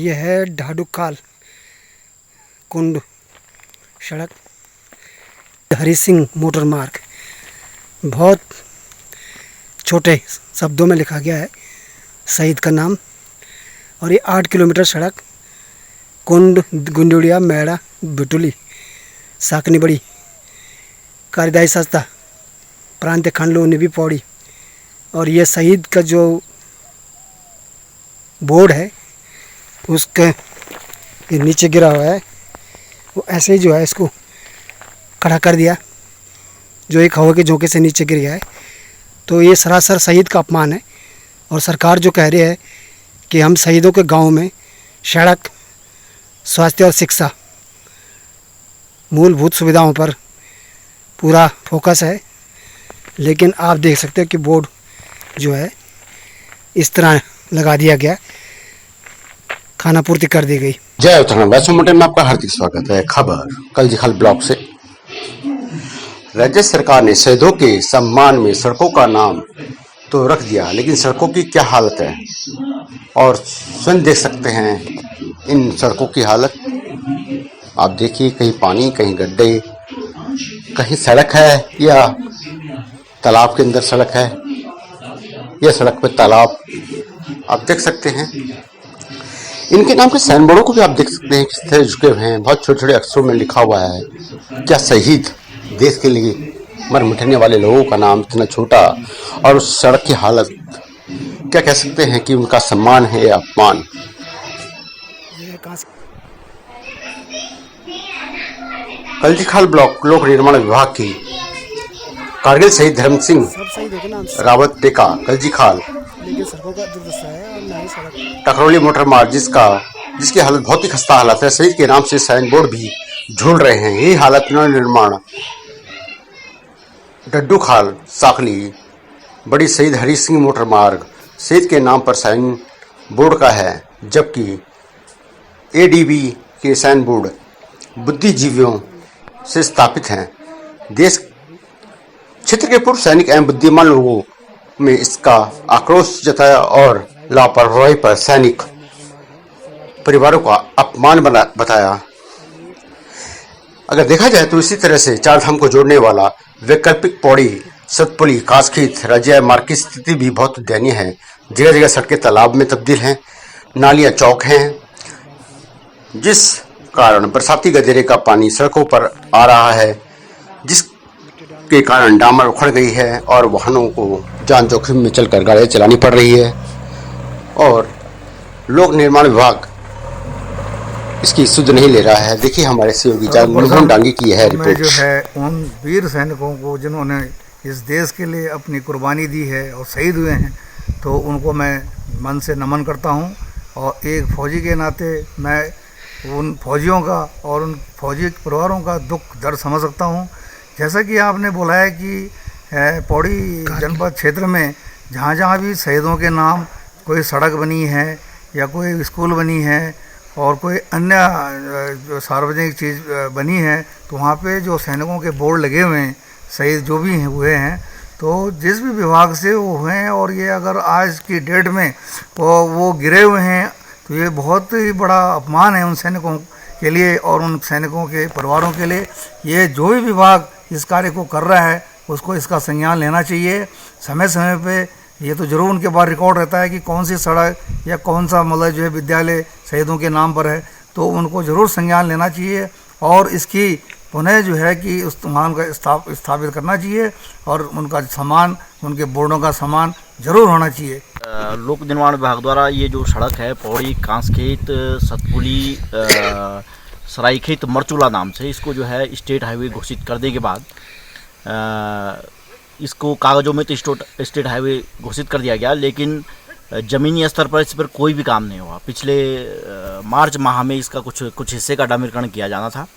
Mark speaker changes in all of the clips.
Speaker 1: यह है ढाडुखाल कुंड सड़क, हरि सिंह मोटर मार्ग। बहुत छोटे शब्दों में लिखा गया है शहीद का नाम। और ये 8 किलोमीटर सड़क कुंड गुंडुड़िया मैड़ा बिटुली साकनी बड़ी कार्यदायी संस्था प्रांत खंडलो निबी पौड़ी। और ये शहीद का जो बोर्ड है उसके ये नीचे गिरा हुआ है, वो ऐसे ही जो है इसको खड़ा कर दिया, जो एक हवा के झोंके से नीचे गिर गया है। तो ये सरासर शहीद का अपमान है। और सरकार जो कह रही है कि हम शहीदों के गांव में सड़क, स्वास्थ्य और शिक्षा, मूलभूत सुविधाओं पर पूरा फोकस है, लेकिन आप देख सकते हो कि बोर्ड जो है इस तरह लगा दिया गया, खाना पूर्ति कर दी गई।
Speaker 2: जय उत्तराखंड, वैसे मोटे में आपका हार्दिक स्वागत है। खबर कलजीखाल ब्लॉक से। राज्य सरकार ने शहीदों के सम्मान में सड़कों का नाम तो रख दिया, लेकिन सड़कों की क्या हालत है और स्वयं देख सकते हैं इन सड़कों की हालत। आप देखिए, कहीं पानी, कहीं गड्ढे, कहीं सड़क है या तालाब के अंदर सड़क है या सड़क पे तालाब, आप देख सकते हैं। इनके नाम के साइन बोर्डों को भी आप देख सकते हैं किस तरह झुके हुए हैं। बहुत छोटे छोटे अक्षरों में लिखा हुआ है क्या शहीद, देश के लिए मर मिटने वाले लोगों का नाम इतना छोटा, और उस सड़क की हालत, क्या कह सकते हैं कि उनका सम्मान है या अपमान। कलजीखाल ब्लॉक लोक निर्माण विभाग की कारगिल शहीद धर्म सिंह रावत टेका कलजीखाल टकरौली मोटर मार्ग, जिसकी हालत बहुत ही खस्ता हालत है। शहीद के नाम से साइन बोर्ड भी झूल रहे हैं। यही हालत निर्माण ढड्डूखाल साकली बड़ी शहीद हरि सिंह मोटर मार्ग, शहीद के नाम पर साइन बोर्ड का है, जबकि एडीबी के साइन बोर्ड बुद्धिजीवियों से स्थापित हैं। देश क्षेत्र के पूर्व सैनिक एवं बुद्धिमान लोगों में इसका आक्रोश जताया और लापरवाही पर सैनिक परिवारों का अपमान बताया। अगर देखा जाए तो इसी तरह से चार धाम को जोड़ने वाला वैकल्पिक पौड़ी सतपुली कासखीत राज्य मार्ग की स्थिति भी बहुत दयनीय है। जगह जगह सड़कें तालाब में तब्दील हैं, नालियां चौक हैं, जिस कारण बरसाती गदेरे का पानी सड़कों पर आ रहा है, जिसके कारण डामर उखड़ गई है और वाहनों को जान जोखिम में चलकर गाड़ियां चलानी पड़ रही है। और लोक निर्माण विभाग इसकी सुध नहीं ले रहा है। देखिए हमारे सहयोगी मोहन डांगी की है रिपोर्ट।
Speaker 3: जो है उन वीर सैनिकों को जिन्होंने इस देश के लिए अपनी कुर्बानी दी है और शहीद हुए हैं, तो उनको मैं मन से नमन करता हूं। और एक फौजी के नाते मैं उन फौजियों का और उन फौजी परिवारों का दुख दर्द समझ सकता हूं। जैसा कि आपने बोला है कि पौड़ी जनपद क्षेत्र में जहाँ जहाँ भी शहीदों के नाम कोई सड़क बनी है या कोई स्कूल बनी है और कोई अन्य जो सार्वजनिक चीज़ बनी है, तो वहाँ पे जो सैनिकों के बोर्ड लगे हुए हैं, शहीद जो भी हुए हैं, तो जिस भी विभाग से वो हुए हैं, और ये अगर आज की डेट में वो गिरे हुए हैं, तो ये बहुत ही बड़ा अपमान है उन सैनिकों के लिए और उन सैनिकों के परिवारों के लिए। ये जो भी विभाग इस कार्य को कर रहा है उसको इसका संज्ञान लेना चाहिए। समय समय पे ये तो जरूर उनके पास रिकॉर्ड रहता है कि कौन सी सड़क या कौन सा मतलब जो है विद्यालय शहीदों के नाम पर है, तो उनको ज़रूर संज्ञान लेना चाहिए और इसकी पुनः जो है कि उस मान का स्थापित करना चाहिए और उनका सम्मान, उनके बोर्डों का सम्मान जरूर होना चाहिए।
Speaker 4: लोक निर्माण विभाग द्वारा ये जो सड़क है पौड़ी कांसखेत सतपुली सरायखेत मरचूला नाम से, इसको जो है स्टेट हाईवे घोषित करने के बाद इसको कागज़ों में तो स्टेट हाईवे घोषित कर दिया गया, लेकिन ज़मीनी स्तर पर इस पर कोई भी काम नहीं हुआ। पिछले मार्च माह में इसका कुछ हिस्से का डामरीकरण किया जाना था,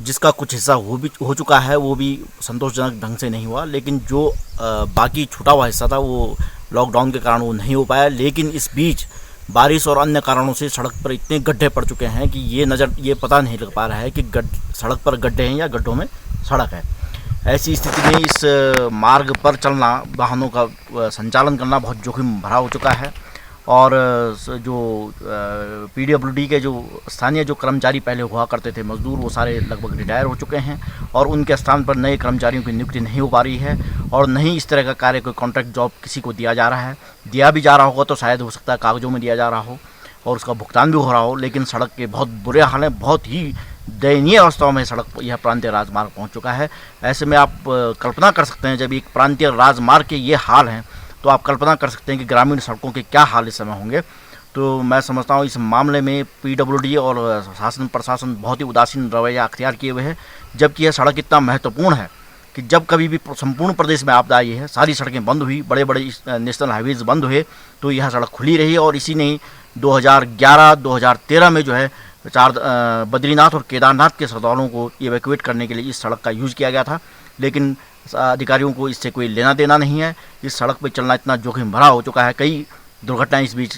Speaker 4: जिसका कुछ हिस्सा हो चुका है, वो भी संतोषजनक ढंग से नहीं हुआ। लेकिन जो बाकी छूटा हुआ हिस्सा था वो लॉकडाउन के कारण वो नहीं हो पाया। लेकिन इस बीच बारिश और अन्य कारणों से सड़क पर इतने गड्ढे पड़ चुके हैं कि ये पता नहीं लग पा रहा है कि सड़क पर गड्ढे हैं या गड्ढों में सड़क है। ऐसी स्थिति में इस मार्ग पर चलना, वाहनों का संचालन करना बहुत जोखिम भरा हो चुका है और जो PWD के जो स्थानीय जो कर्मचारी पहले हुआ करते थे मजदूर, वो सारे लगभग रिटायर हो चुके हैं और उनके स्थान पर नए कर्मचारियों की नियुक्ति नहीं हो पा रही है और नहीं इस तरह का कार्य कोई कॉन्ट्रैक्ट जॉब किसी को दिया जा रहा है। दिया भी जा रहा होगा तो शायद हो सकता है कागज़ों में दिया जा रहा हो और उसका भुगतान भी हो रहा हो, लेकिन सड़क के बहुत बुरे हाल हैं, बहुत ही दयनीय अवस्थाओं में सड़क यह प्रांतीय राजमार्ग पहुंच चुका है। ऐसे में आप कल्पना कर सकते हैं, जब एक प्रांतीय राजमार्ग के ये हाल हैं तो आप कल्पना कर सकते हैं कि ग्रामीण सड़कों के क्या हाल इस समय होंगे। तो मैं समझता हूँ इस मामले में PWD और शासन प्रशासन बहुत ही उदासीन रवैया अख्तियार किए हुए है, जबकि यह सड़क इतना महत्वपूर्ण है कि जब कभी भी संपूर्ण प्रदेश में आपदा आई है, सारी सड़कें बंद हुई, बड़े बड़े नेशनल हाईवेज बंद हुए, तो यह सड़क खुली रही और इसी ने 2011-2013 में जो है बद्रीनाथ और केदारनाथ के श्रद्धालुओं को इवैक्यूएट करने के लिए इस सड़क का यूज़ किया गया था। लेकिन अधिकारियों को इससे कोई लेना देना नहीं है। इस सड़क पर चलना इतना जोखिम भरा हो चुका है, कई दुर्घटनाएं इस बीच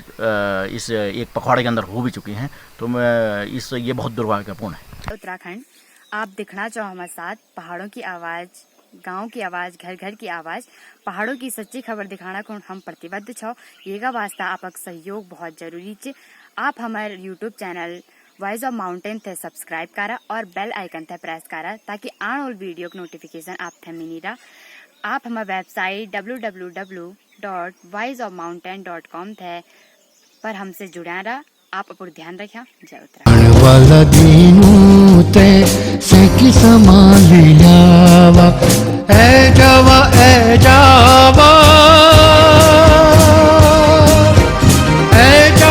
Speaker 4: इस एक पखवाड़े के अंदर हो भी चुकी हैं। तो मैं ये बहुत दुर्भाग्यपूर्ण है।
Speaker 5: उत्तराखंड आप दिखना चाहो हमारे साथ, पहाड़ों की आवाज़, गांव की आवाज़, घर घर की आवाज़, पहाड़ों की सच्ची खबर दिखाना को हम प्रतिबद्ध छो। येगा वास्ता आपक सहयोग बहुत जरूरी छे। आप हमारे YouTube channel voice of mountain थे सब्सक्राइब करा और बेल आइकन थे प्रेस करा ताकि आने वाली वीडियो की नोटिफिकेशन आप थे मिली रहा। आप हमारे वेबसाइट www.voiceofmountain.com थे पर हमसे जुड़ा रहा। आप अपना ध्यान रखा। जय उत्तराखंड।
Speaker 6: वाला दीनू ते से की संभालियावा ए जावा